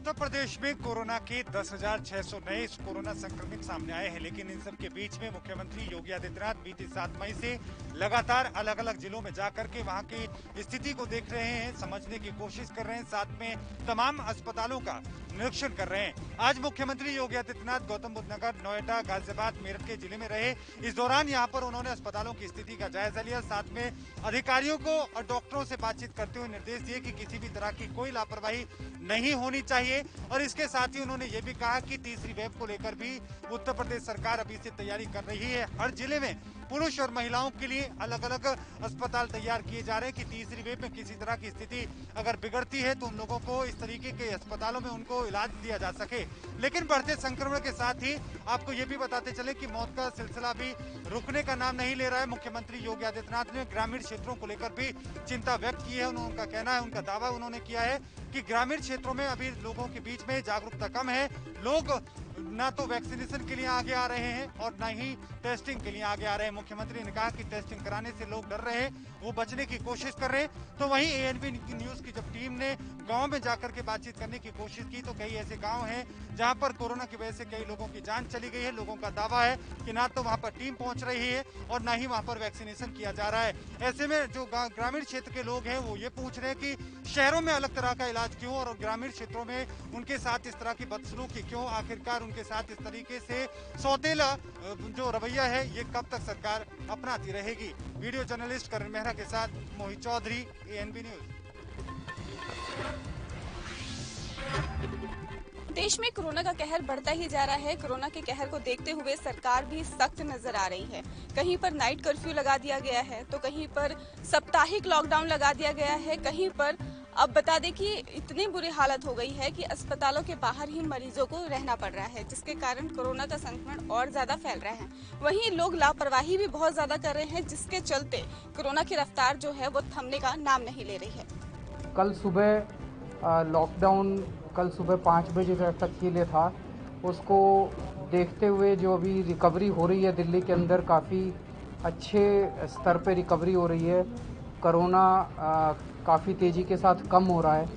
उत्तर प्रदेश में कोरोना के 10,600 नए कोरोना संक्रमित सामने आए हैं, लेकिन इन सब के बीच में मुख्यमंत्री योगी आदित्यनाथ बीते 7 मई से लगातार अलग अलग जिलों में जाकर के वहां की स्थिति को देख रहे हैं, समझने की कोशिश कर रहे हैं, साथ में तमाम अस्पतालों का निरीक्षण कर रहे हैं। आज मुख्यमंत्री योगी आदित्यनाथ गौतम बुद्ध नगर, नोएडा, गाजियाबाद, मेरठ के जिले में रहे। इस दौरान यहाँ पर उन्होंने अस्पतालों की स्थिति का जायजा लिया, साथ में अधिकारियों को और डॉक्टरों से बातचीत करते हुए निर्देश दिए कि किसी भी तरह की कोई लापरवाही नहीं होनी चाहिए। और इसके साथ ही उन्होंने ये भी कहा कि तीसरी वेव को लेकर भी उत्तर प्रदेश सरकार अभी से तैयारी कर रही है। हर जिले में पुरुष और महिलाओं के लिए अलग अलग अस्पताल तैयार किए जा रहे हैं कि तीसरी वेव में किसी तरह की स्थिति अगर बिगड़ती है तो उन लोगों को इस तरीके के अस्पतालों में उनको इलाज दिया जा सके। लेकिन बढ़ते संक्रमण के साथ ही आपको ये भी बताते चले कि मौत का सिलसिला भी रुकने का नाम नहीं ले रहा है। मुख्यमंत्री योगी आदित्यनाथ ने ग्रामीण क्षेत्रों को लेकर भी चिंता व्यक्त की है। उनका कहना है, उनका दावा उन्होंने किया है कि ग्रामीण क्षेत्रों में अभी लोगों के बीच में जागरूकता कम है। लोग ना तो वैक्सीनेशन के लिए आगे आ रहे हैं और ना ही टेस्टिंग के लिए आगे आ रहे हैं। मुख्यमंत्री ने कहा कि टेस्टिंग कराने से लोग डर रहे हैं, वो बचने की कोशिश कर रहे हैं। तो वहीं एएनबी न्यूज की जब टीम ने गांव में जाकर के बातचीत करने की कोशिश की तो कई ऐसे गांव हैं जहां पर कोरोना की वजह से कई लोगों की जान चली गई है। लोगों का दावा है कि ना तो वहां पर टीम पहुंच रही है और ना ही वहां पर वैक्सीनेशन किया जा रहा है। ऐसे में जो ग्रामीण क्षेत्र के लोग हैं वो ये पूछ रहे हैं कि शहरों में अलग तरह का इलाज क्यों और ग्रामीण क्षेत्रों में उनके साथ इस तरह की बदसलूकी क्यों, आखिरकार उनके साथ इस तरीके से सौतेला जो रवैया है ये कब तक सरकार अपनाती रहेगी। वीडियो जर्नलिस्ट करण मेहरा के साथ मोहित चौधरी, एएनबी न्यूज। देश में कोरोना का कहर बढ़ता ही जा रहा है। कोरोना के कहर को देखते हुए सरकार भी सख्त नजर आ रही है। कहीं पर नाइट कर्फ्यू लगा दिया गया है तो कहीं पर साप्ताहिक लॉकडाउन लगा दिया गया है। कहीं पर अब बता दें कि इतनी बुरी हालत हो गई है कि अस्पतालों के बाहर ही मरीजों को रहना पड़ रहा है, जिसके कारण कोरोना का संक्रमण और ज्यादा फैल रहा है। वहीं लोग लापरवाही भी बहुत ज्यादा कर रहे हैं, जिसके चलते कोरोना की रफ्तार जो है वो थमने का नाम नहीं ले रही है। कल सुबह लॉकडाउन कल सुबह 5 बजे तक के लिए था। उसको देखते हुए जो अभी रिकवरी हो रही है दिल्ली के अंदर, काफ़ी अच्छे स्तर पे रिकवरी हो रही है। कोरोना काफ़ी तेज़ी के साथ कम हो रहा है,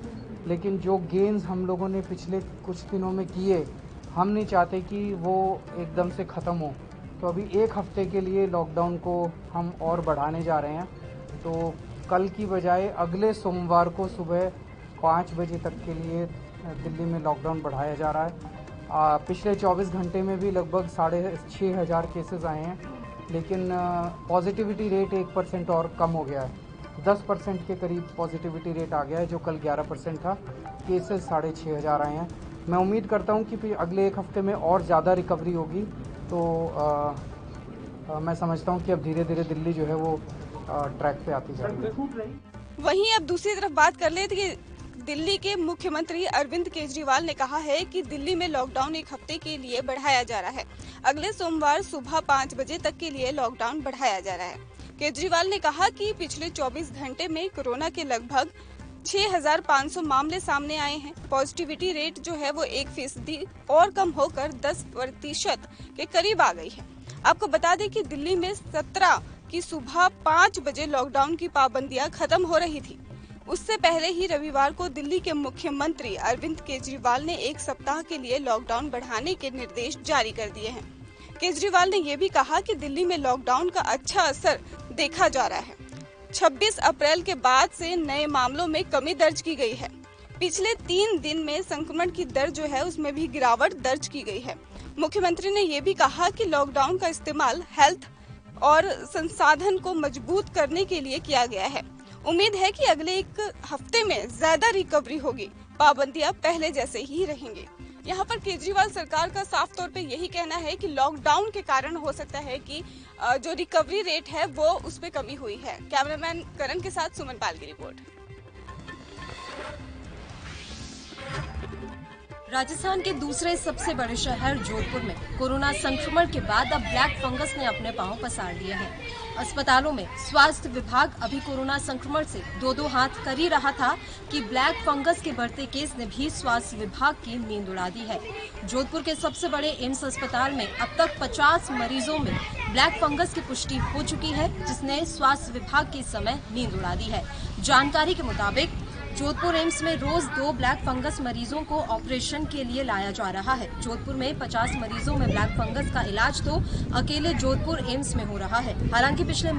लेकिन जो गेन्स हम लोगों ने पिछले कुछ दिनों में किए, हम नहीं चाहते कि वो एकदम से ख़त्म हो। तो अभी 1 हफ्ते के लिए लॉकडाउन को हम और बढ़ाने जा रहे हैं। तो कल की बजाय अगले सोमवार को सुबह 5 बजे तक के लिए दिल्ली में लॉकडाउन बढ़ाया जा रहा है। पिछले 24 घंटे में भी लगभग 6,500 केसेस आए हैं, लेकिन पॉजिटिविटी रेट 1% और कम हो गया है। 10% के करीब पॉजिटिविटी रेट आ गया है, जो कल 11% था। केसेस 6,500 आए हैं। मैं उम्मीद करता हूं कि अगले 1 हफ्ते में और ज़्यादा रिकवरी होगी। तो मैं समझता हूं कि अब धीरे धीरे दिल्ली जो है वो ट्रैक पे आती जाएगी। वहीं अब दूसरी तरफ बात कर ले कि दिल्ली के मुख्यमंत्री अरविंद केजरीवाल ने कहा है कि दिल्ली में लॉकडाउन 1 हफ्ते के लिए बढ़ाया जा रहा है। अगले सोमवार सुबह 5 बजे तक के लिए लॉकडाउन बढ़ाया जा रहा है। केजरीवाल ने कहा कि पिछले 24 घंटे में कोरोना के लगभग 6,500 मामले सामने आए हैं। पॉजिटिविटी रेट जो है वो 1% और कम होकर 10% के करीब आ गई है। आपको बता दें कि दिल्ली में 17 की सुबह 5 बजे लॉकडाउन की पाबंदियां खत्म हो रही थी। उससे पहले ही रविवार को दिल्ली के मुख्यमंत्री अरविंद केजरीवाल ने 1 सप्ताह के लिए लॉकडाउन बढ़ाने के निर्देश जारी कर दिए हैं। केजरीवाल ने यह भी कहा कि दिल्ली में लॉकडाउन का अच्छा असर देखा जा रहा है। 26 अप्रैल के बाद से नए मामलों में कमी दर्ज की गई है। पिछले 3 दिन में संक्रमण की दर जो है उसमें भी गिरावट दर्ज की गई है। मुख्यमंत्री ने यह भी कहा कि लॉकडाउन का इस्तेमाल हेल्थ और संसाधन को मजबूत करने के लिए किया गया है। उम्मीद है कि अगले 1 हफ्ते में ज्यादा रिकवरी होगी, पाबंदियां पहले जैसे ही रहेंगी। यहाँ पर केजरीवाल सरकार का साफ तौर पे यही कहना है कि लॉकडाउन के कारण हो सकता है कि जो रिकवरी रेट है वो उस पे कमी हुई है। कैमरामैन करण के साथ सुमन पाल की रिपोर्ट। राजस्थान के दूसरे सबसे बड़े शहर जोधपुर में कोरोना संक्रमण के बाद अब ब्लैक फंगस ने अपने पांव पसार लिए हैं। अस्पतालों में स्वास्थ्य विभाग अभी कोरोना संक्रमण से 2-2 हाथ कर ही रहा था कि ब्लैक फंगस के बढ़ते केस ने भी स्वास्थ्य विभाग की नींद उड़ा दी है। जोधपुर के सबसे बड़े एम्स अस्पताल में अब तक 50 मरीजों में ब्लैक फंगस की पुष्टि हो चुकी है, जिसने स्वास्थ्य विभाग की इस समय नींद उड़ा दी है। जानकारी के मुताबिक जोधपुर एम्स में रोज 2 ब्लैक फंगस मरीजों को ऑपरेशन के लिए लाया जा रहा है। जोधपुर में 50 मरीजों में ब्लैक फंगस का इलाज तो अकेले जोधपुर एम्स में हो रहा है। हालांकि पिछले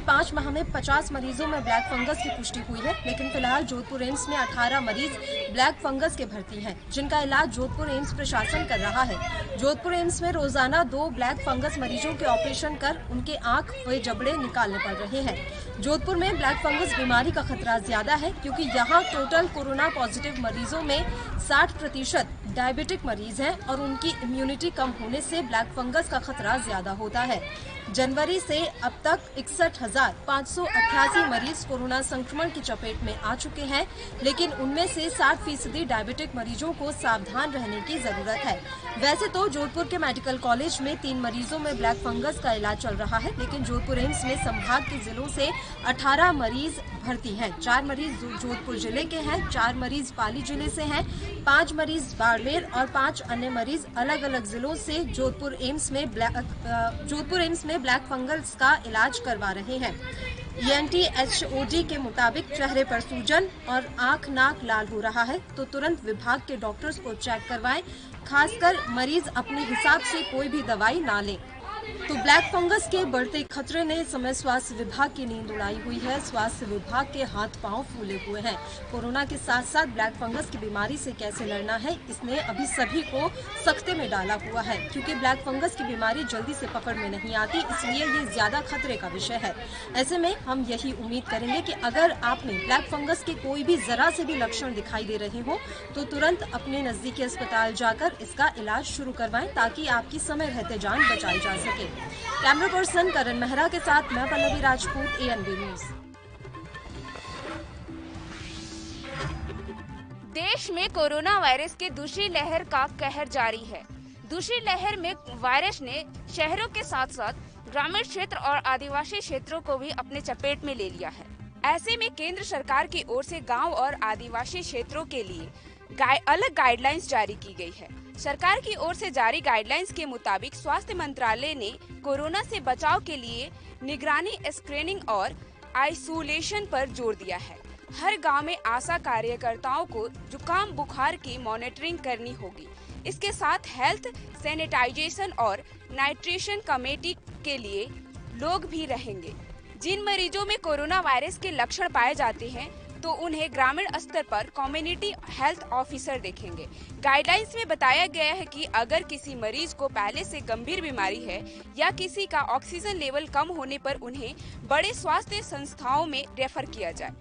5 माह में 50 मरीजों में ब्लैक फंगस की पुष्टि हुई है, लेकिन फिलहाल जोधपुर एम्स में 18 मरीज ब्लैक फंगस के भर्ती हैं, जिनका इलाज जोधपुर एम्स प्रशासन कर रहा है। जोधपुर एम्स में रोजाना 2 ब्लैक फंगस मरीजों के ऑपरेशन कर उनके आंख व जबड़े निकालने पड़ रहे हैं। जोधपुर में ब्लैक फंगस बीमारी का खतरा ज्यादा है, क्योंकि यहाँ टोटल कोरोना पॉजिटिव मरीजों में 60% डायबिटिक मरीज हैं और उनकी इम्यूनिटी कम होने से ब्लैक फंगस का खतरा ज्यादा होता है। जनवरी से अब तक 61,588 मरीज कोरोना संक्रमण की चपेट में आ चुके हैं, लेकिन उनमें से 60% डायबिटिक मरीजों को सावधान रहने की जरूरत है। वैसे तो जोधपुर के मेडिकल कॉलेज में 3 मरीजों में ब्लैक फंगस का इलाज चल रहा है, लेकिन जोधपुर एम्स में संभाग के जिलों से 18 मरीज भर्ती हैं। 4 मरीज जोधपुर जिले के हैं, 4 मरीज पाली जिले से हैं, 5 मरीज बाड़मेर और 5 अन्य मरीज अलग अलग जिलों से जोधपुर एम्स में ब्लैक फंगस का इलाज करवा रहे हैं। ENT/HOD के मुताबिक चेहरे पर सूजन और आंख नाक लाल हो रहा है तो तुरंत विभाग के डॉक्टर्स को चेक करवाएं। खासकर मरीज अपने हिसाब से कोई भी दवाई ना लें। तो ब्लैक फंगस के बढ़ते खतरे ने समय स्वास्थ्य विभाग की नींद उड़ाई हुई है। स्वास्थ्य विभाग के हाथ पांव फूले हुए हैं। कोरोना के साथ साथ ब्लैक फंगस की बीमारी से कैसे लड़ना है, इसने अभी सभी को सख्ते में डाला हुआ है, क्योंकि ब्लैक फंगस की बीमारी जल्दी से पकड़ में नहीं आती, इसलिए ये ज्यादा खतरे का विषय है। ऐसे में हम यही उम्मीद करेंगे कि अगर आप में ब्लैक फंगस के कोई भी जरा से भी लक्षण दिखाई दे रहे हो तो तुरंत अपने नजदीकी अस्पताल जाकर इसका इलाज शुरू करवाएं, ताकि आपकी समय रहते जान बचाई जा सके। कैमरा पर्सन करण मेहरा के साथ मैं पल्लवी राजपूत, ANB न्यूज। देश में कोरोना वायरस के दूसरी लहर का कहर जारी है। दूसरी लहर में वायरस ने शहरों के साथ साथ ग्रामीण क्षेत्र और आदिवासी क्षेत्रों को भी अपने चपेट में ले लिया है। ऐसे में केंद्र सरकार की ओर से गांव और आदिवासी क्षेत्रों के लिए अलग गाइडलाइंस जारी की गई है। सरकार की ओर से जारी गाइडलाइंस के मुताबिक स्वास्थ्य मंत्रालय ने कोरोना से बचाव के लिए निगरानी, स्क्रीनिंग और आइसोलेशन पर जोर दिया है। हर गांव में आशा कार्यकर्ताओं को जुकाम बुखार की मॉनिटरिंग करनी होगी। इसके साथ हेल्थ, सैनिटाइजेशन और नाइट्रेशन कमेटी के लिए लोग भी रहेंगे। जिन मरीजों में कोरोना वायरस के लक्षण पाए जाते हैं तो उन्हें ग्रामीण स्तर पर कम्युनिटी हेल्थ ऑफिसर देखेंगे। गाइडलाइंस में बताया गया है कि अगर किसी मरीज को पहले से गंभीर बीमारी है या किसी का ऑक्सीजन लेवल कम होने पर उन्हें बड़े स्वास्थ्य संस्थाओं में रेफर किया जाए।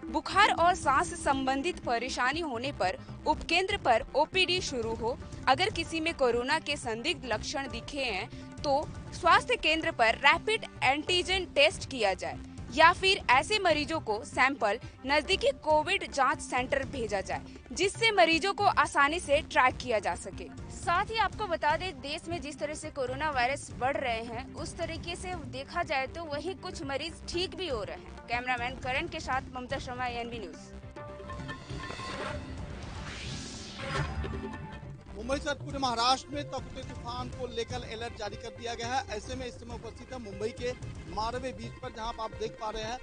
बुखार और सांस संबंधित परेशानी होने पर उपकेंद्र पर OPD शुरू हो। अगर किसी में कोरोना के संदिग्ध लक्षण दिखे हैं तो स्वास्थ्य केंद्र पर रैपिड एंटीजन टेस्ट किया जाए या फिर ऐसे मरीजों को सैंपल नजदीकी कोविड जांच सेंटर भेजा जाए, जिससे मरीजों को आसानी से ट्रैक किया जा सके। साथ ही आपको बता दें, देश में जिस तरह से कोरोना वायरस बढ़ रहे हैं उस तरीके से देखा जाए तो वहीं कुछ मरीज ठीक भी हो रहे हैं। कैमरामैन करण के साथ ममता शर्मा, ANB न्यूज। मुंबई सहित पूरे महाराष्ट्र में तौकते तूफान को लेकर अलर्ट जारी कर दिया गया है। ऐसे में इस समय उपस्थित है मुंबई के मारवे बीच पर, जहां पर आप देख पा रहे हैं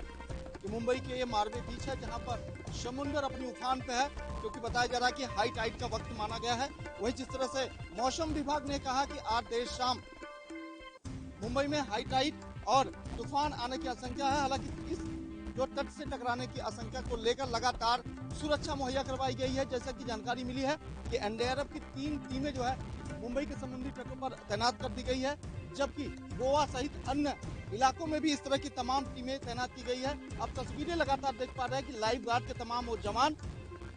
कि मुंबई के ये मारवे बीच है, जहां पर समुद्र अपनी उफान पे है, क्योंकि बताया जा रहा है कि हाई टाइड का वक्त माना गया है। वही जिस तरह से मौसम विभाग ने कहा कि आज देर शाम मुंबई में हाई टाइड और तूफान आने की आशंका है। हालांकि इस जो तट से टकराने की आशंका को लेकर लगातार सुरक्षा मुहैया करवाई गई है। जैसा कि जानकारी मिली है कि NDRF की 3 टीमें जो है मुंबई के समुद्री तटों पर तैनात कर दी गई है, जबकि गोवा सहित अन्य इलाकों में भी इस तरह की तमाम टीमें तैनात की गई है। अब तस्वीरें लगातार देख पा रहे हैं कि लाइफ गार्ड के तमाम वो जवान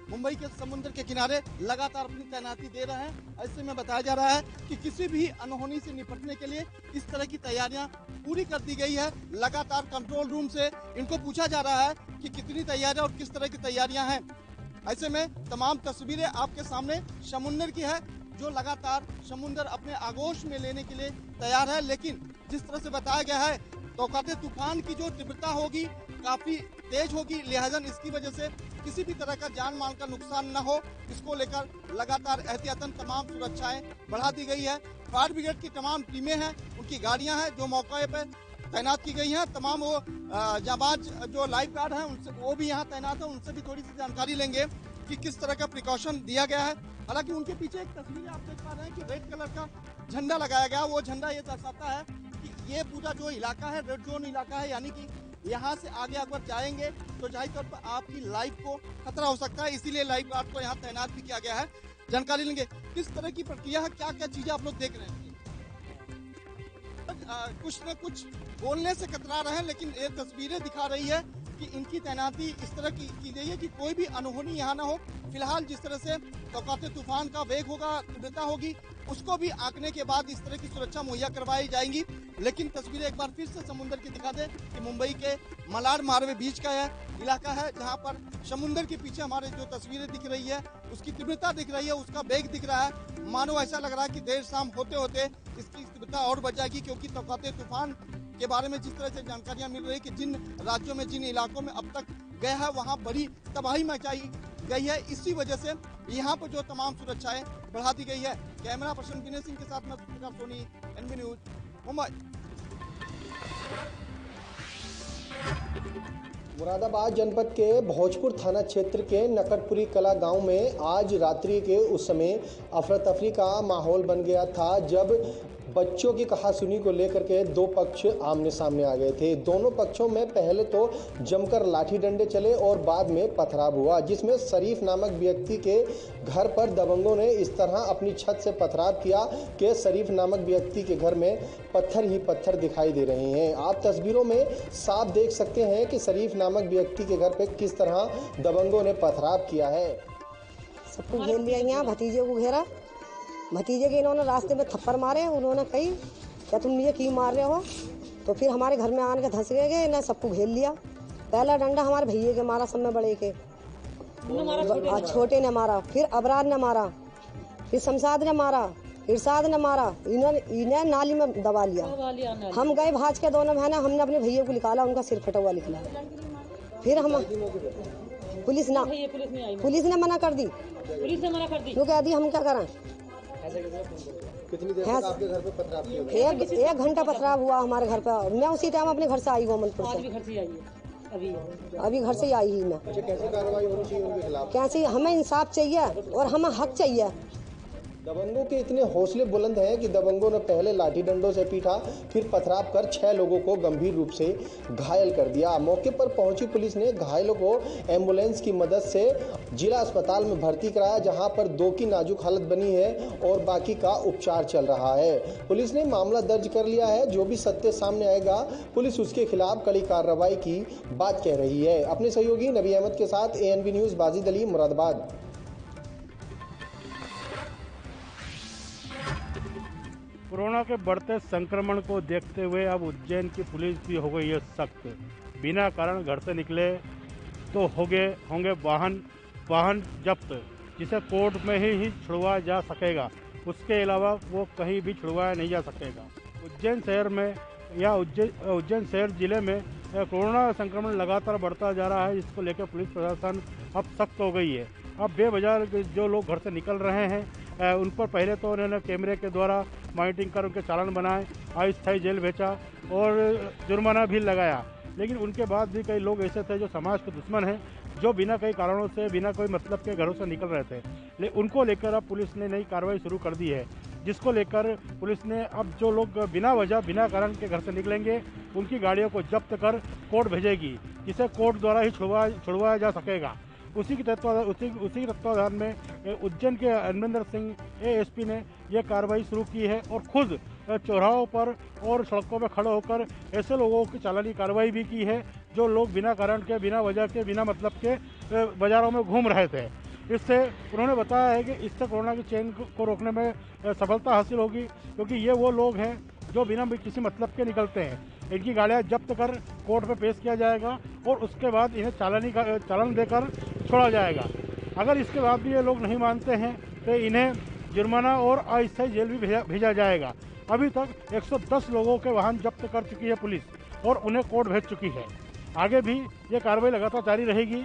मुंबई के समुद्र के किनारे लगातार अपनी तैनाती दे रहे हैं। ऐसे में बताया जा रहा है कि किसी भी अनहोनी से निपटने के लिए इस तरह की तैयारियां पूरी कर दी गई है। लगातार कंट्रोल रूम से इनको पूछा जा रहा है कि कितनी तैयारियां और किस तरह की तैयारियां हैं। ऐसे में तमाम तस्वीरें आपके सामने समुद्र की है, जो लगातार समुद्र अपने आगोश में लेने के लिए तैयार है। लेकिन जिस तरह से बताया गया है, तौकाते तूफान की जो तीव्रता होगी काफी तेज होगी, लिहाजा इसकी वजह से किसी भी तरह का जान माल का नुकसान न हो, इसको लेकर लगातार एहतियातन तमाम सुरक्षाएं बढ़ा दी गई है। फायर ब्रिगेड की तमाम टीमें हैं, उनकी गाड़ियां हैं जो मौके पर तैनात की गई हैं। तमाम वो जाबाज जो लाइफ गार्ड हैं उनसे वो भी यहाँ तैनात है, उनसे भी थोड़ी सी जानकारी लेंगे कि किस तरह का प्रिकॉशन दिया गया है। हालांकि उनके पीछे एक तस्वीर आप देख पा रहे हैं कि रेड कलर का झंडा लगाया गया। वो झंडा ये दर्शाता है कि ये पूरा जो इलाका है रेड जोन इलाका है, यानी कि यहाँ से आगे अगर जाएंगे तो जाहिर तौर पर आपकी लाइफ को खतरा हो सकता है, इसीलिए लाइफ गार्ड को यहाँ तैनात भी किया गया है। जानकारी लेंगे किस तरह की प्रक्रिया है, क्या क्या चीजें आप लोग देख रहे हैं। कुछ न कुछ बोलने से कतरा रहे हैं, लेकिन ये तस्वीरें दिखा रही है कि इनकी तैनाती इस तरह की गई है कि कोई भी अनहोनी यहाँ ना हो। फिलहाल जिस तरह से तौकाते तूफान का वेग होगा, तीव्रता होगी, उसको भी आंकने के बाद इस तरह की सुरक्षा मुहैया करवाई जाएंगी। लेकिन तस्वीरें एक बार फिर से समुद्र की दिखा दें कि मुंबई के मलाड मारवे बीच का यह इलाका है, जहां पर समुद्र के पीछे हमारे जो तस्वीरें दिख रही है उसकी तीव्रता दिख रही है, उसका वेग दिख रहा है। मानो ऐसा लग रहा है कि देर शाम होते होते इसकी तीव्रता और बढ़ जाएगी, क्योंकि तौकाते तूफान के बारे में जिस तरह से जानकारियां मिल रही कि जिन राज्यों में, जिन इलाकों में अब तक गया है वहां बड़ी तबाही मचाई गई है। इसी वजह से यहाँ पर जो तमाम सुरक्षाएं बढ़ा दी गई है। कैमरा पर्सन विनय सिंह के साथ मैं पत्रकार सोनी, एनबी न्यूज, मुंबई। मुरादाबाद जनपद के भोजपुर थाना क्षेत्र के नकटपुरी कला गांव में आज रात्रि के उस समय अफरा तफरी का माहौल बन गया था, जब बच्चों की कहासुनी को लेकर के दो पक्ष आमने सामने आ गए थे। दोनों पक्षों में पहले तो जमकर लाठी डंडे चले और बाद में पथराव हुआ, जिसमें शरीफ नामक व्यक्ति के घर पर दबंगों ने इस तरह अपनी छत से पथराव किया कि शरीफ नामक व्यक्ति के घर में पत्थर ही पत्थर दिखाई दे रहे हैं। आप तस्वीरों में साफ देख सकते हैं कि शरीफ नामक व्यक्ति के घर पर किस तरह दबंगों ने पथराव किया है। सबको घेर लिया, यहाँ भतीजे को घेरा, भतीजे के इन्होंने रास्ते में थप्पड़ मारे। उन्होंने कही क्या तुम ये क्यों मार रहे हो, तो फिर हमारे घर में आने के धंस गए, इन्हें सबको घेर लिया। पहला डंडा हमारे भैये के मारा, सब में बड़े के छोटे ने मारा, फिर अबरार ने मारा, फिर शमशाद ने मारा, इरशाद ने मारा, इन्हें नाली में दबा लिया। हम गए भाज के दोनों बहना, हमने अपने भैया को निकाला, उनका सिर फटा हुआ निकला। फिर हम पुलिस ने मना कर दी, तो कह दी हम क्या करें। कितनी देर तक आपके घर पे पथराव किया? एक घंटा पथराव हुआ हमारे घर पे। मैं उसी टाइम अपने घर से आई गोमनपुर से, अभी घर से ही आई ही मैं। कैसी कार्रवाई होनी चाहिए उनके खिलाफ? कैसी, हमें इंसाफ चाहिए और हमें हक चाहिए। दबंगों के इतने हौसले बुलंद हैं कि दबंगों ने पहले लाठी डंडों से पीटा, फिर पथराव कर 6 लोगों को गंभीर रूप से घायल कर दिया। मौके पर पहुंची पुलिस ने घायलों को एम्बुलेंस की मदद से जिला अस्पताल में भर्ती कराया, जहां पर 2 की नाजुक हालत बनी है और बाकी का उपचार चल रहा है। पुलिस ने मामला दर्ज कर लिया है। जो भी सत्य सामने आएगा पुलिस उसके खिलाफ कड़ी कार्रवाई की बात कह रही है। अपने सहयोगी नबी अहमद के साथ ANB news, Wajid Ali, Moradabad. Corona के बढ़ते संक्रमण को देखते हुए अब उज्जैन की पुलिस भी हो गई है सख्त। बिना कारण घर से निकले तो होंगे वाहन जब्त, जिसे कोर्ट में ही छुड़वाया जा सकेगा। उसके अलावा वो कहीं भी छुड़वाया नहीं जा सकेगा। उज्जैन शहर में या उज्जैन शहर जिले में कोरोना संक्रमण लगातार बढ़ता जा रहा है, जिसको लेकर पुलिस प्रशासन अब सख्त हो गई है। अब बेवजह जो लोग घर से निकल रहे हैं उन पर पहले तो उन्होंने कैमरे के द्वारा मॉनिटरिंग कर उनके चालान बनाए, अस्थायी जेल भेजा और जुर्माना भी लगाया। लेकिन उनके बाद भी कई लोग ऐसे थे जो समाज के दुश्मन हैं, जो बिना कई कारणों से, बिना कोई मतलब के घरों से निकल रहे थे। उनको लेकर अब पुलिस ने नई कार्रवाई शुरू कर दी है, जिसको लेकर पुलिस ने अब जो लोग बिना वजह, बिना कारण के घर से निकलेंगे उनकी गाड़ियों को जब्त कर कोर्ट भेजेगी, जिसे कोर्ट द्वारा ही छुड़वाया जा सकेगा। उसी के तत्वाधान में उज्जैन के अरविंदर सिंह ASP ने यह कार्रवाई शुरू की है और खुद चौराहों पर और सड़कों पर खड़े होकर ऐसे लोगों की चालानी कार्रवाई भी की है जो लोग बिना कारण के, बिना वजह के, बिना मतलब के बाज़ारों में घूम रहे थे। इससे उन्होंने बताया है कि इससे कोरोना की चेन को रोकने में सफलता हासिल होगी, क्योंकि ये वो लोग हैं जो बिना किसी मतलब के निकलते हैं। इनकी गाड़ियाँ जब्त कर कोर्ट में पेश किया जाएगा और उसके बाद इन्हें चालान देकर छोड़ा जाएगा। अगर इसके बाद भी ये लोग नहीं मानते हैं तो इन्हें जुर्माना और अस्थायी जेल भी भेजा जाएगा। अभी तक 110 लोगों के वाहन जब्त कर चुकी है पुलिस और उन्हें कोर्ट भेज चुकी है। आगे भी ये कार्रवाई लगातार जारी रहेगी।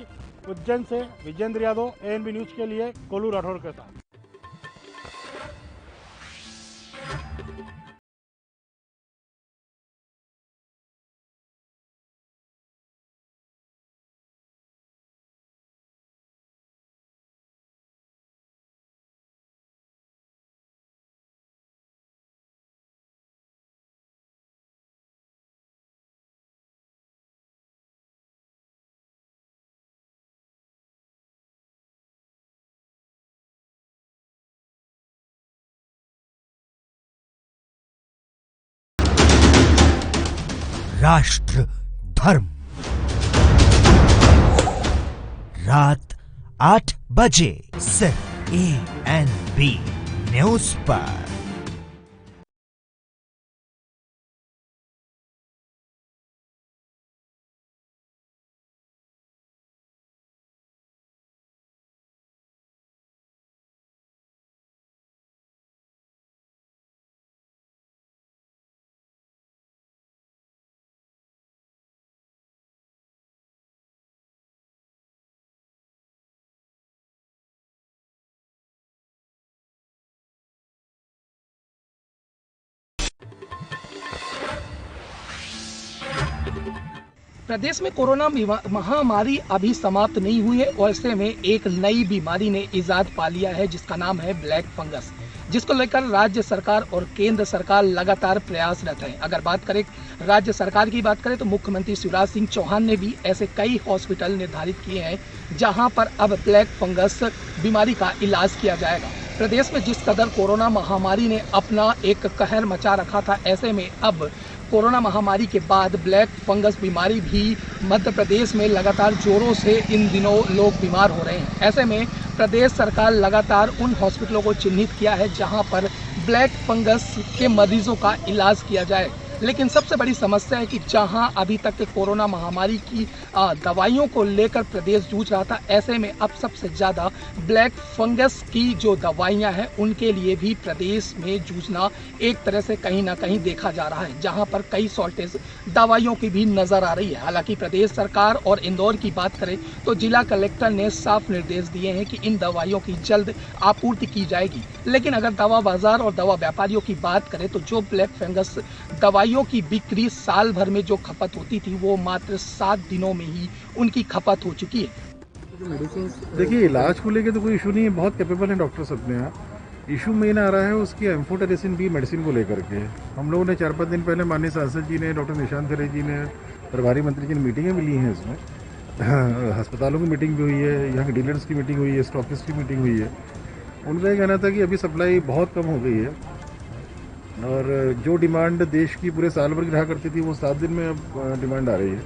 उज्जैन से विजेंद्र यादव, ANB न्यूज के लिए, कोलू राठौर के साथ। राष्ट्र धर्म। रात 8 बजे सिर्फ ANB न्यूज पर। प्रदेश में कोरोना महामारी अभी समाप्त नहीं हुई है और ऐसे में एक नई बीमारी ने इजाद पा लिया है जिसका नाम है ब्लैक फंगस, जिसको लेकर राज्य सरकार और केंद्र सरकार लगातार प्रयासरत है। अगर बात करें राज्य सरकार की बात करें तो मुख्यमंत्री शिवराज सिंह चौहान ने भी ऐसे कई हॉस्पिटल निर्धारित किए हैं जहां पर अब ब्लैक फंगस बीमारी का इलाज किया जाएगा। प्रदेश में जिस कदर कोरोना महामारी ने अपना एक कहर मचा रखा था, ऐसे में अब कोरोना महामारी के बाद ब्लैक फंगस बीमारी भी मध्य प्रदेश में लगातार जोरों से इन दिनों लोग बीमार हो रहे हैं। ऐसे में प्रदेश सरकार लगातार उन हॉस्पिटलों को चिन्हित किया है जहां पर ब्लैक फंगस के मरीजों का इलाज किया जाए। लेकिन सबसे बड़ी समस्या है कि जहां अभी तक के कोरोना महामारी की दवाइयों को लेकर प्रदेश जूझ रहा था, ऐसे में अब सबसे ज़्यादा ब्लैक फंगस की जो दवाइयां हैं उनके लिए भी प्रदेश में जूझना एक तरह से कहीं ना कहीं देखा जा रहा है, जहां पर कई शॉर्टेज दवाइयों की भी नज़र आ रही है। हालांकि प्रदेश सरकार और इंदौर की बात करें तो जिला कलेक्टर ने साफ निर्देश दिए हैं कि इन दवाइयों की जल्द आपूर्ति की जाएगी। लेकिन अगर दवा बाजार और दवा व्यापारियों की बात करें तो जो ब्लैक फंगस दवाइयों की बिक्री साल भर में जो खपत होती थी वो मात्र 7 दिनों में ही उनकी खपत हो चुकी है। देखिए, इलाज को लेकर तो कोई इशू नहीं है, बहुत कैपेबल है डॉक्टर्स अपने यहाँ। इशू मेन आ रहा है उसकी एम्फोटेरेसिन बी मेडिसिन को लेकर के। हम लोगों ने 4-5 दिन पहले माननीय सांसद जी ने, डॉक्टर निशांत खरे जी ने, प्रभारी मंत्री जी ने मीटिंगें भी ली हैं इसमें। अस्पतालों की मीटिंग भी हुई है, यहाँ के डीलर्स की मीटिंग हुई है, स्टॉकिस्ट की मीटिंग हुई है। उनका ये कहना था कि अभी सप्लाई बहुत कम हो गई है और जो डिमांड देश की पूरे साल भर की रहा करती थी वो 7 दिन में अब डिमांड आ रही है।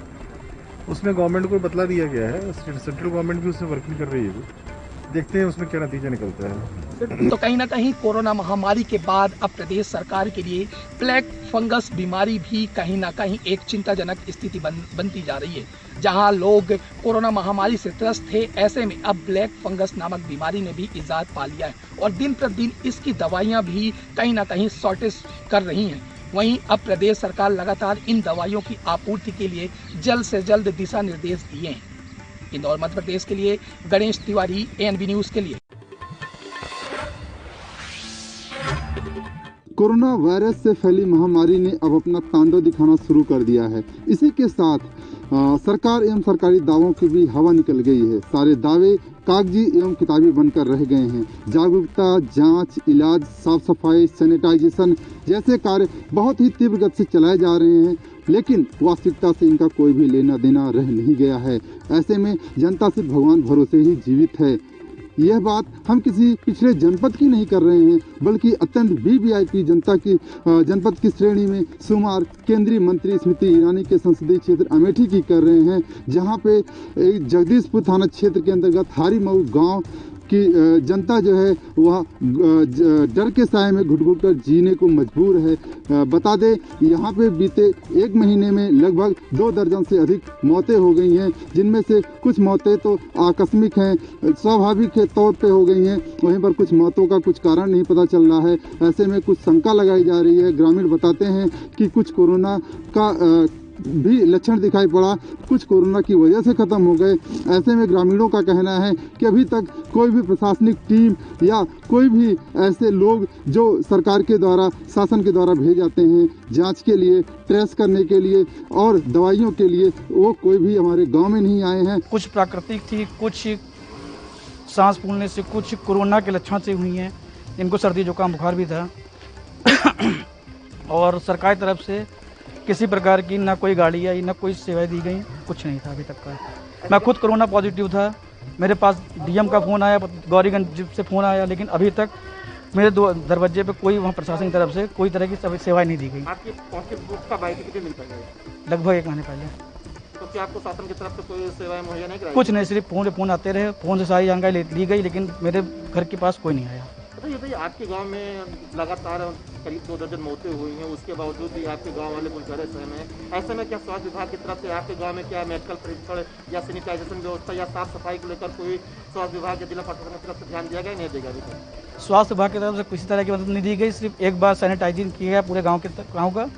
उसमें गवर्नमेंट को बतला दिया गया है, सेंट्रल गवर्नमेंट भी उसमें वर्किंग कर रही है। देखते हैं उसमें क्या नतीजा निकलता है। तो कहीं ना कहीं कोरोना महामारी के बाद अब प्रदेश सरकार के लिए ब्लैक फंगस बीमारी भी कहीं ना कहीं एक चिंताजनक स्थिति बनती जा रही है। जहां लोग कोरोना महामारी से त्रस्त थे, ऐसे में अब ब्लैक फंगस नामक बीमारी ने भी इजाद पा लिया है और दिन प्रतिदिन इसकी दवाइयां भी कहीं ना कहीं शॉर्टेज कर रही हैं। वहीं अब प्रदेश सरकार लगातार इन दवाइयों की आपूर्ति के लिए जल्द से जल्द दिशा निर्देश दिए हैं। इंदौर मध्य प्रदेश के लिए गणेश तिवारी, ANB न्यूज के लिए। कोरोना वायरस से फैली महामारी ने अब अपना तांडव दिखाना शुरू कर दिया है। इसी के साथ सरकार एवं सरकारी दावों की भी हवा निकल गई है। सारे दावे कागजी एवं किताबी बनकर रह गए हैं। जागरूकता, जांच, इलाज, साफ सफाई, सैनिटाइजेशन जैसे कार्य बहुत ही तीव्र गति से चलाए जा रहे हैं, लेकिन वास्तविकता से इनका कोई भी लेना देना रह नहीं गया है। ऐसे में जनता सिर्फ भगवान भरोसे ही जीवित है। यह बात हम किसी पिछड़े जनपद की नहीं कर रहे हैं, बल्कि अत्यंत VVIP जनता की जनपद की श्रेणी में शुमार केंद्रीय मंत्री स्मृति ईरानी के संसदीय क्षेत्र अमेठी की कर रहे हैं, जहां पे जगदीशपुर थाना क्षेत्र के अंतर्गत हारीमऊ गांव की जनता जो है वह डर के साए में घुट-घुट कर जीने को मजबूर है। बता दें, यहाँ पे बीते 1 महीने में लगभग 2 दर्जन से अधिक मौतें हो गई हैं, जिनमें से कुछ मौतें तो आकस्मिक हैं, स्वाभाविक तौर पे हो गई हैं। वहीं पर कुछ मौतों का कुछ कारण नहीं पता चल रहा है। ऐसे में कुछ शंका लगाई जा रही है। ग्रामीण बताते हैं कि कुछ कोरोना का भी लक्षण दिखाई पड़ा, कुछ कोरोना की वजह से खत्म हो गए। ऐसे में ग्रामीणों का कहना है कि अभी तक कोई भी प्रशासनिक टीम या कोई भी ऐसे लोग जो सरकार के द्वारा, शासन के द्वारा भेजे जाते हैं जांच के लिए, ट्रेस करने के लिए और दवाइयों के लिए, वो कोई भी हमारे गांव में नहीं आए हैं। कुछ प्राकृतिक थी, कुछ सांस फूलने से, कुछ कोरोना के लक्षण से हुई हैं। इनको सर्दी जुकाम बुखार भी था और सरकार की तरफ से किसी प्रकार की ना कोई गाड़ी आई, ना कोई सेवाएं दी गई, कुछ नहीं था अभी तक का। मैं खुद कोरोना पॉजिटिव था, मेरे पास DM का फ़ोन आया, गौरीगंज से फ़ोन आया, लेकिन अभी तक मेरे दरवाजे पे कोई वहाँ प्रशासन की तरफ से कोई तरह की सेवाएं नहीं दी गई। आपकी पहुंचे कब आई थी, कितने दिन पहले? लगभग 1 महीने पहले। तो क्या आपको शासन की तरफ से कोई सेवाएं मुहैया नहीं कराई? कुछ नहीं, सिर्फ फोन आते रहे, फोन से सारी जानकारी ली गई, लेकिन मेरे घर के पास कोई नहीं आया। बताइए भैया, आपके गांव में लगातार करीब 2 दर्जन मौतें हुई हैं, उसके बावजूद भी आपके गांव वाले कुछ डरे सहमे हैं। ऐसे में क्या स्वास्थ्य विभाग की तरफ से आपके गांव में क्या मेडिकल परीक्षण या सैनिटाइजेशन व्यवस्था या साफ सफाई को लेकर कोई स्वास्थ्य विभाग या जिला प्रशासन की तरफ से ध्यान दिया गया, नहीं देगा अभी तक? स्वास्थ्य विभाग की तरफ से किसी तरह की मदद नहीं दी गई, सिर्फ एक बार सैनिटाइजिंग किया गया पूरे गाँव का।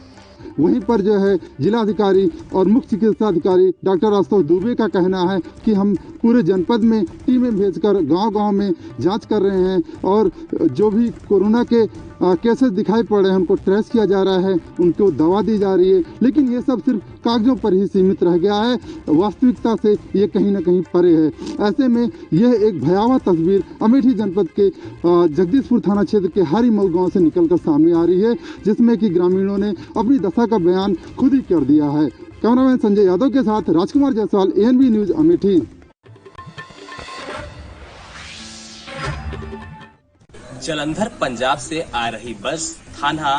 वहीं पर जो है जिलाधिकारी और मुख्य चिकित्सा अधिकारी डॉक्टर आशुतोष दुबे का कहना है कि हम पूरे जनपद में टीमें भेजकर गांव-गांव में जांच कर रहे हैं और जो भी कोरोना के केसेस दिखाई पड़ रहे हैं उनको ट्रेस किया जा रहा है, उनको दवा दी जा रही है, लेकिन ये सब सिर्फ कागजों पर ही सीमित रह गया है, वास्तविकता से ये कहीं ना कहीं परे है। ऐसे में यह एक भयावह तस्वीर अमेठी जनपद के जगदीशपुर थाना क्षेत्र के हरिमल गांव से निकलकर सामने आ रही है, जिसमें कि ग्रामीणों ने अपनी दशा का बयान खुद ही कर दिया है। कैमरामैन संजय यादव के साथ राजकुमार जायसवाल, ANB न्यूज अमेठी। जलंधर पंजाब से आ रही बस थाना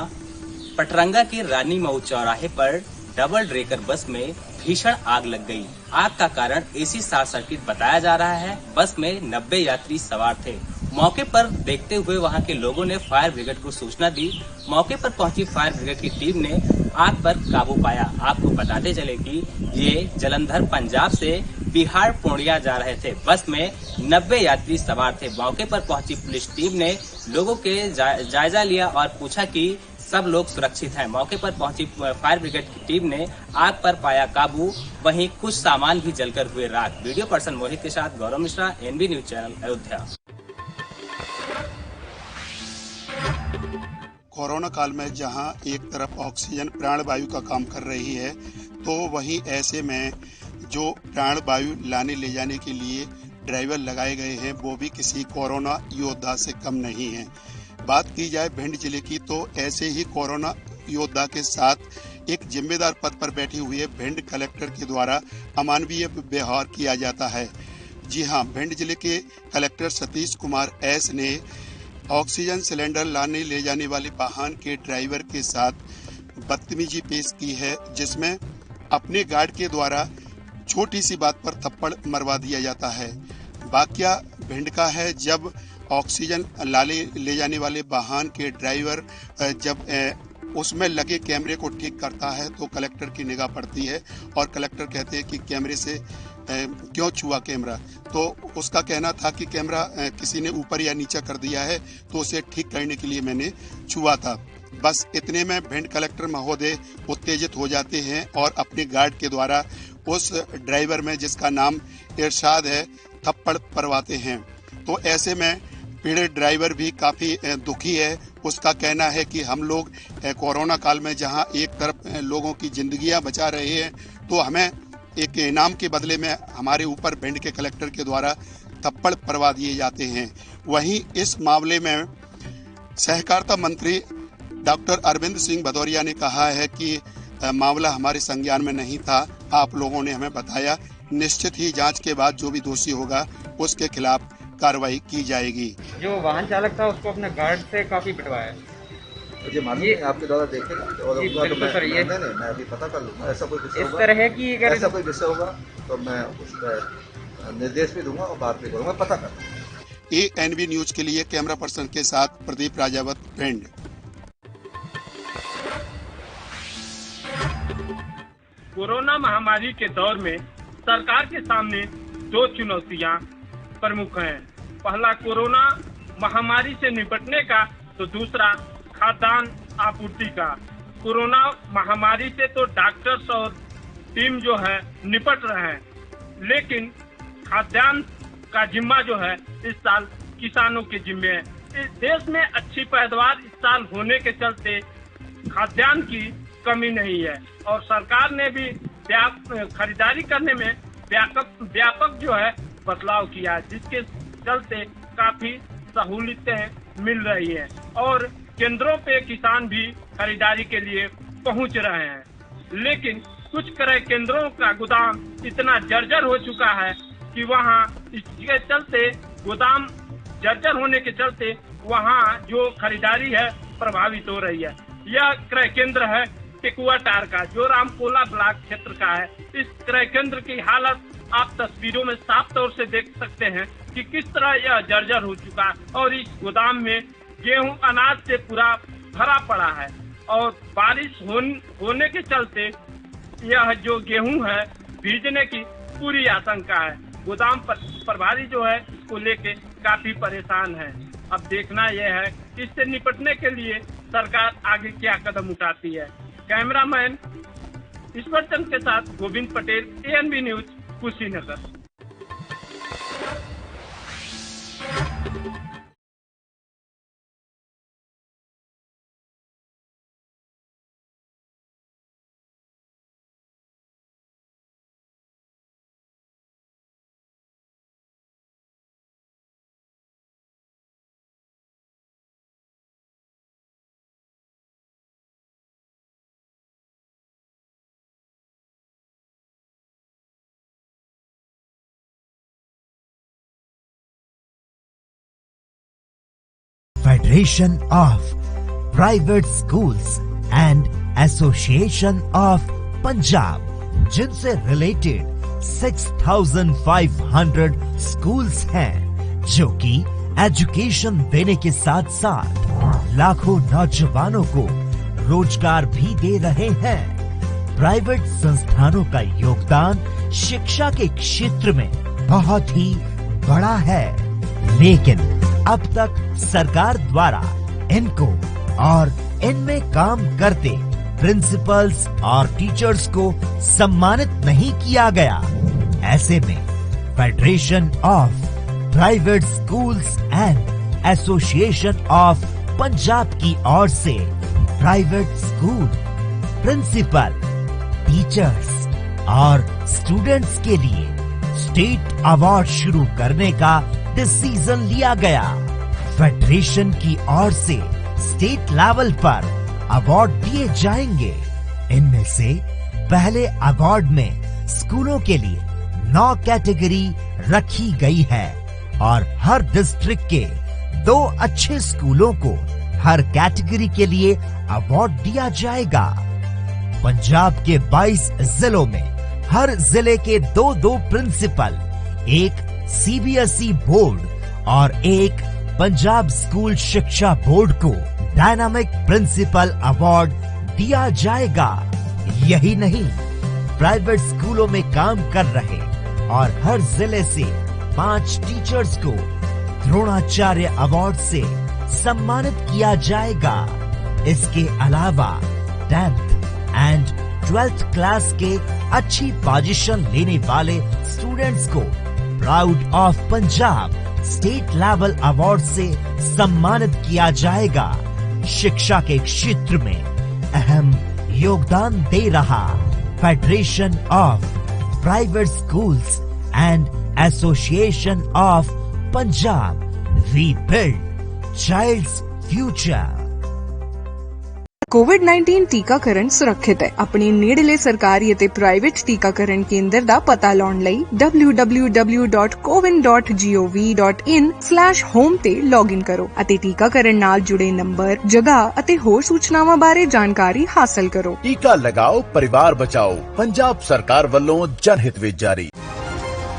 पटरंगा के रानी मऊ चौराहे पर डबल डेकर बस में भीषण आग लग गई। आग का कारण एसी शॉर्ट सर्किट बताया जा रहा है। बस में 90 यात्री सवार थे। मौके पर देखते हुए वहां के लोगों ने फायर ब्रिगेड को सूचना दी। मौके पर पहुंची फायर ब्रिगेड की टीम ने आग पर काबू पाया। आपको बताते चले कि ये जलंधर पंजाब से बिहार पूर्णिया जा रहे थे। बस में 90 यात्री सवार थे। मौके पर पहुंची पुलिस टीम ने लोगों के जायजा लिया और पूछा कि सब लोग सुरक्षित हैं। मौके पर पहुंची फायर ब्रिगेड की टीम ने आग पर पाया काबू। वहीं कुछ सामान भी जलकर हुए राख। वीडियो पर्सन मोहित के साथ Gaurav Mishra, ANB news channel Ayodhya. Corona काल में जहां एक तरफ ऑक्सीजन प्राणवायु का काम कर रही है, तो वहीं ऐसे में जो प्राणवायु लाने ले जाने के लिए ड्राइवर लगाए गए हैं वो भी किसी कोरोना योद्धा से कम नहीं है। बात की जाए भिंड जिले की, तो ऐसे ही कोरोना योद्धा के साथ एक जिम्मेदार पद पर बैठी हुई है भिंड कलेक्टर के द्वारा अमानवीय व्यवहार किया जाता है। जी हां, भिंड जिले के कलेक्टर सतीश कुमार एस ने ऑक्सीजन सिलेंडर लाने ले जाने वाले वाहन के ड्राइवर के साथ बदतमीजी पेश की है, जिसमें अपने गार्ड के द्वारा छोटी सी बात पर थप्पड़ मरवा दिया जाता है। वाकया भिंड का है, जब ऑक्सीजन ले जाने वाले वाहन के ड्राइवर जब उसमें लगे कैमरे को ठीक करता है तो कलेक्टर की निगाह पड़ती है और कलेक्टर कहते हैं कि कैमरे से क्यों छुआ कैमरा, तो उसका कहना था कि कैमरा किसी ने ऊपर या नीचा कर दिया है तो उसे ठीक करने के लिए मैंने छुआ था। बस इतने में भिंड कलेक्टर महोदय उत्तेजित हो जाते हैं और अपने गार्ड के द्वारा उस ड्राइवर में, जिसका नाम इरशाद है, थप्पड़ परवाते हैं। तो ऐसे में पीड़ित ड्राइवर भी काफ़ी दुखी है। उसका कहना है कि हम लोग कोरोना काल में जहां एक तरफ लोगों की जिंदगियां बचा रहे हैं, तो हमें एक इनाम के बदले में हमारे ऊपर भिंड के कलेक्टर के द्वारा थप्पड़ परवा दिए जाते हैं। वहीं इस मामले में सहकारिता मंत्री डॉक्टर अरविंद सिंह भदौरिया ने कहा है कि मामला हमारे संज्ञान में नहीं था, आप लोगों ने हमें बताया। निश्चित ही जांच के बाद जो भी दोषी होगा उसके खिलाफ कार्रवाई की जाएगी। जो वाहन चालक था उसको अपने गार्ड से काफी पिटवाया। मुझे मालूम है, आपके द्वारा देखे और मैं अभी पता कर लूँगा। ऐसा कोई किस्सा इस तरह की ऐसा कोई किस्सा होगा तो मैं उस पर निर्देश भी दूंगा और बात भी करूँगा, पता कर। ANB न्यूज के लिए कैमरा पर्सन के साथ प्रदीप राजावत, भिंड। कोरोना महामारी के दौर में सरकार के सामने 2 चुनौतियां प्रमुख हैं। पहला कोरोना महामारी से निपटने का, तो दूसरा खाद्यान्न आपूर्ति का। कोरोना महामारी से तो डॉक्टर्स और टीम जो है निपट रहे हैं, लेकिन खाद्यान्न का जिम्मा जो है इस साल किसानों के जिम्मे है। इस देश में अच्छी पैदावार इस साल होने के चलते खाद्यान्न की कमी नहीं है और सरकार ने भी खरीदारी करने में व्यापक जो है बदलाव किया है, जिसके चलते काफी सहूलियतें मिल रही है और केंद्रों पे किसान भी खरीदारी के लिए पहुंच रहे हैं। लेकिन कुछ क्रय केंद्रों का गोदाम इतना जर्जर हो चुका है कि वहां इसके चलते गोदाम जर्जर होने के चलते वहाँ जो खरीदारी है प्रभावित हो रही है। यह क्रय केंद्र है टेकुआटार का, जो रामकोला ब्लॉक क्षेत्र का है। इस क्रय केंद्र की हालत आप तस्वीरों में साफ तौर से देख सकते हैं कि किस तरह यह जर्जर हो चुका है और इस गोदाम में गेहूं अनाज से पूरा भरा पड़ा है और बारिश होने के चलते यह जो गेहूं है भीजने की पूरी आशंका है। गोदाम प्रभारी जो है इसको लेके काफी परेशान है। अब देखना यह है इससे निपटने के लिए सरकार आगे क्या कदम उठाती है। कैमरामैन ईश्वर चंद के साथ Govind Patel, ANB news, Kushinagar. Federation of Private Schools and Association of Punjab, जिनसे रिलेटेड 6,500 स्कूल्स हैं, जो कि एजुकेशन देने के साथ साथ लाखों नौजवानों को रोजगार भी दे रहे हैं। प्राइवेट संस्थानों का योगदान शिक्षा के क्षेत्र में बहुत ही बड़ा है, लेकिन अब तक सरकार द्वारा इनको और इनमें काम करते प्रिंसिपल्स और टीचर्स को सम्मानित नहीं किया गया। ऐसे में federation of private schools and association of Punjab की ओर से प्राइवेट स्कूल प्रिंसिपल, टीचर्स और स्टूडेंट्स के लिए स्टेट अवार्ड शुरू करने का डिसीजन लिया गया। फेडरेशन की ओर से स्टेट लेवल पर अवार्ड दिए जाएंगे। इनमें से पहले अवार्ड में स्कूलों के लिए 9 कैटेगरी रखी गई है और हर डिस्ट्रिक्ट के 2 अच्छे स्कूलों को हर कैटेगरी के लिए अवार्ड दिया जाएगा। पंजाब के 22 जिलों में हर जिले के 2 प्रिंसिपल, एक CBSE बोर्ड और एक पंजाब स्कूल शिक्षा बोर्ड को डायनामिक प्रिंसिपल अवार्ड दिया जाएगा। यही नहीं, प्राइवेट स्कूलों में काम कर रहे और हर जिले से 5 टीचर्स को द्रोणाचार्य अवार्ड से सम्मानित किया जाएगा। इसके अलावा 10th एंड 12th क्लास के अच्छी पोजीशन लेने वाले स्टूडेंट्स को proud of Punjab state level award से सम्मानित किया जाएगा। शिक्षा के क्षेत्र में अहम योगदान दे रहा federation of private schools and association of Punjab, we build child's future. कोविड-19 ਟੀਕਾਕਰਨ ਸੁਰੱਖਿਅਤ ਹੈ। ਆਪਣੇ ਨੇੜਲੇ ਸਰਕਾਰੀ ਅਤੇ ਪ੍ਰਾਈਵੇਟ ਟੀਕਾਕਰਨ ਕੇਂਦਰ ਦਾ ਪਤਾ ਲਾਉਣ ਲਈ www.cowin.gov.in/home ਤੇ ਲੌਗਇਨ ਕਰੋ ਅਤੇ ਟੀਕਾਕਰਨ ਨਾਲ ਜੁੜੇ ਨੰਬਰ, ਜਗ੍ਹਾ ਅਤੇ ਹੋਰ ਸੂਚਨਾਵਾਂ ਬਾਰੇ ਜਾਣਕਾਰੀ ਹਾਸਲ ਕਰੋ। ਟੀਕਾ ਲਗਾਓ, ਪਰਿਵਾਰ ਬਚਾਓ। ਪੰਜਾਬ ਸਰਕਾਰ ਵੱਲੋਂ ਜਨਹਿਤ ਵਿੱਚ ਜਾਰੀ।